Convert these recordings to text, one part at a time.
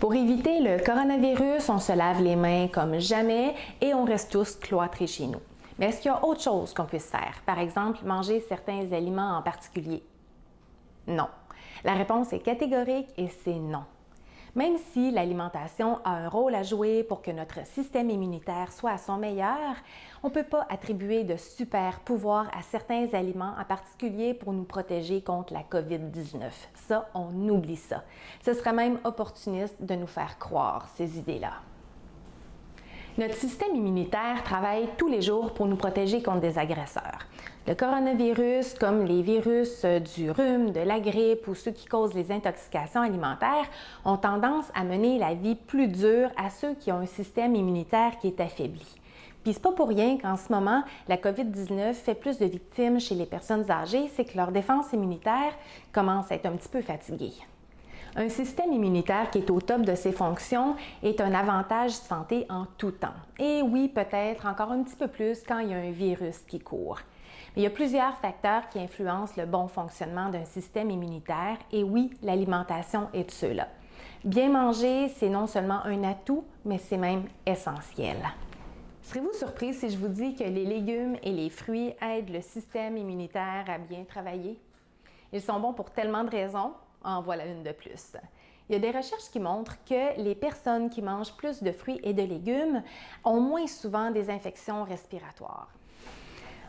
Pour éviter le coronavirus, on se lave les mains comme jamais et on reste tous cloîtrés chez nous. Mais est-ce qu'il y a autre chose qu'on puisse faire? Par exemple, manger certains aliments en particulier? Non. La réponse est catégorique et c'est non. Même si l'alimentation a un rôle à jouer pour que notre système immunitaire soit à son meilleur, on ne peut pas attribuer de super pouvoirs à certains aliments en particulier pour nous protéger contre la COVID-19. Ça, on oublie ça. Ce serait même opportuniste de nous faire croire ces idées-là. Notre système immunitaire travaille tous les jours pour nous protéger contre des agresseurs. Le coronavirus, comme les virus du rhume, de la grippe ou ceux qui causent les intoxications alimentaires, ont tendance à mener la vie plus dure à ceux qui ont un système immunitaire qui est affaibli. Puis c'est pas pour rien qu'en ce moment, la COVID-19 fait plus de victimes chez les personnes âgées, c'est que leur défense immunitaire commence à être un petit peu fatiguée. Un système immunitaire qui est au top de ses fonctions est un avantage santé en tout temps. Et oui, peut-être encore un petit peu plus quand il y a un virus qui court. Mais il y a plusieurs facteurs qui influencent le bon fonctionnement d'un système immunitaire et oui, l'alimentation est de ceux-là. Bien manger, c'est non seulement un atout, mais c'est même essentiel. Serez-vous surpris si je vous dis que les légumes et les fruits aident le système immunitaire à bien travailler? Ils sont bons pour tellement de raisons. En voilà une de plus. Il y a des recherches qui montrent que les personnes qui mangent plus de fruits et de légumes ont moins souvent des infections respiratoires.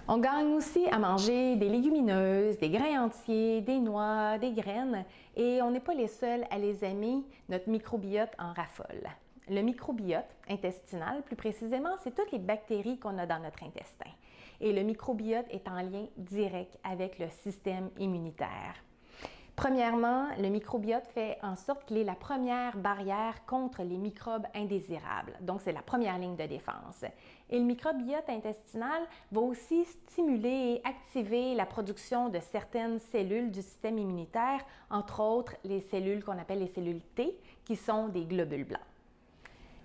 On gagne aussi à manger des légumineuses, des grains entiers, des noix, des graines, et on n'est pas les seuls à les aimer, notre microbiote en raffole. Le microbiote intestinal, plus précisément, c'est toutes les bactéries qu'on a dans notre intestin. Et le microbiote est en lien direct avec le système immunitaire. Premièrement, le microbiote fait en sorte qu'il est la première barrière contre les microbes indésirables. Donc, c'est la première ligne de défense. Et le microbiote intestinal va aussi stimuler et activer la production de certaines cellules du système immunitaire, entre autres les cellules qu'on appelle les cellules T, qui sont des globules blancs.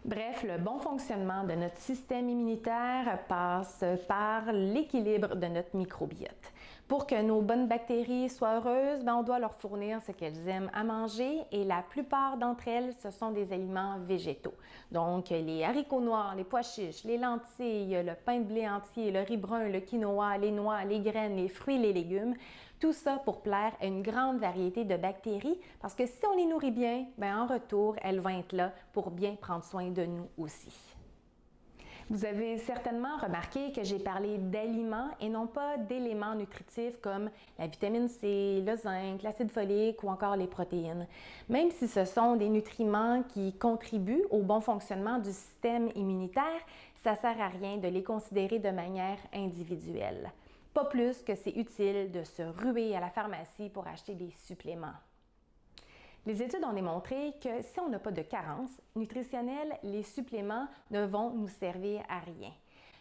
Bref, le bon fonctionnement de notre système immunitaire passe par l'équilibre de notre microbiote. Pour que nos bonnes bactéries soient heureuses, on doit leur fournir ce qu'elles aiment à manger et la plupart d'entre elles, ce sont des aliments végétaux. Donc, les haricots noirs, les pois chiches, les lentilles, le pain de blé entier, le riz brun, le quinoa, les noix, les graines, les fruits, les légumes. Tout ça pour plaire à une grande variété de bactéries parce que si on les nourrit bien, en retour, elles vont être là pour bien prendre soin de nous aussi. Vous avez certainement remarqué que j'ai parlé d'aliments et non pas d'éléments nutritifs comme la vitamine C, le zinc, l'acide folique ou encore les protéines. Même si ce sont des nutriments qui contribuent au bon fonctionnement du système immunitaire, ça ne sert à rien de les considérer de manière individuelle. Pas plus que c'est utile de se ruer à la pharmacie pour acheter des suppléments. Les études ont démontré que si on n'a pas de carence nutritionnelle, les suppléments ne vont nous servir à rien.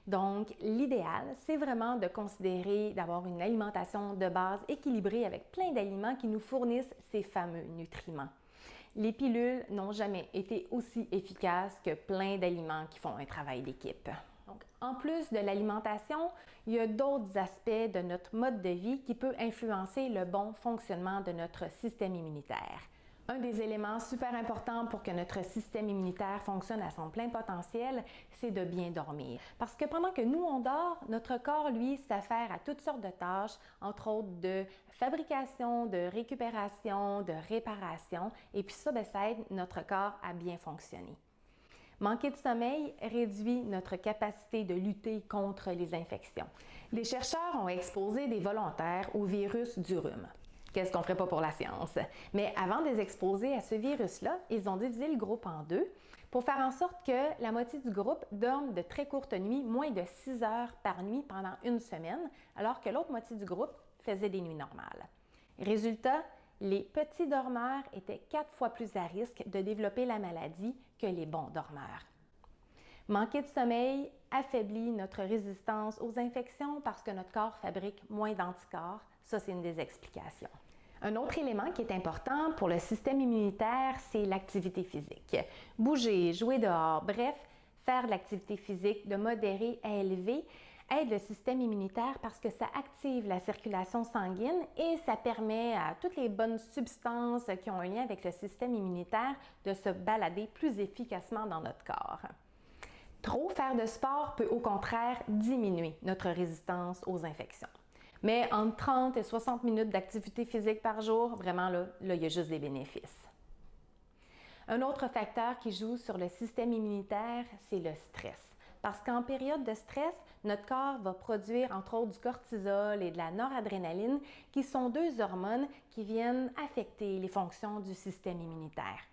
Donc, l'idéal, c'est vraiment de considérer d'avoir une alimentation de base équilibrée avec plein d'aliments qui nous fournissent ces fameux nutriments. Les pilules n'ont jamais été aussi efficaces que plein d'aliments qui font un travail d'équipe. Donc, en plus de l'alimentation, il y a d'autres aspects de notre mode de vie qui peuvent influencer le bon fonctionnement de notre système immunitaire. Un des éléments super importants pour que notre système immunitaire fonctionne à son plein potentiel, c'est de bien dormir. Parce que pendant que nous, on dort, notre corps, lui, s'affaire à toutes sortes de tâches, entre autres de fabrication, de récupération, de réparation, et puis ça aide notre corps à bien fonctionner. Manquer de sommeil réduit notre capacité de lutter contre les infections. Les chercheurs ont exposé des volontaires au virus du rhume. Qu'est-ce qu'on ne ferait pas pour la science? Mais avant de les exposer à ce virus-là, ils ont divisé le groupe en deux pour faire en sorte que la moitié du groupe dorme de très courtes nuits, moins de 6 heures par nuit pendant une semaine, alors que l'autre moitié du groupe faisait des nuits normales. Résultat, les petits dormeurs étaient 4 fois plus à risque de développer la maladie que les bons dormeurs. Manquer de sommeil affaiblit notre résistance aux infections parce que notre corps fabrique moins d'anticorps. Ça, c'est une des explications. Un autre élément qui est important pour le système immunitaire, c'est l'activité physique. Bouger, jouer dehors, bref, faire de l'activité physique de modérée à élevée aide le système immunitaire parce que ça active la circulation sanguine et ça permet à toutes les bonnes substances qui ont un lien avec le système immunitaire de se balader plus efficacement dans notre corps. Trop faire de sport peut au contraire diminuer notre résistance aux infections. Mais entre 30 et 60 minutes d'activité physique par jour, vraiment là, il y a juste des bénéfices. Un autre facteur qui joue sur le système immunitaire, c'est le stress. Parce qu'en période de stress, notre corps va produire entre autres du cortisol et de la noradrénaline, qui sont deux hormones qui viennent affecter les fonctions du système immunitaire.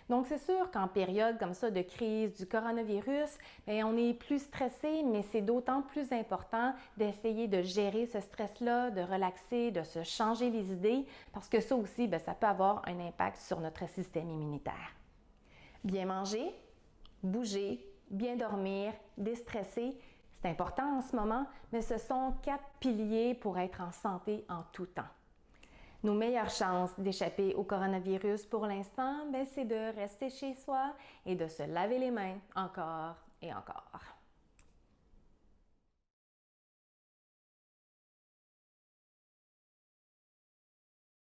Donc, c'est sûr qu'en période comme ça de crise du coronavirus, on est plus stressé, mais c'est d'autant plus important d'essayer de gérer ce stress-là, de relaxer, de se changer les idées, parce que ça aussi, ça peut avoir un impact sur notre système immunitaire. Bien manger, bouger, bien dormir, déstresser, c'est important en ce moment, mais ce sont 4 piliers pour être en santé en tout temps. Nos meilleures chances d'échapper au coronavirus pour l'instant, c'est de rester chez soi et de se laver les mains encore et encore.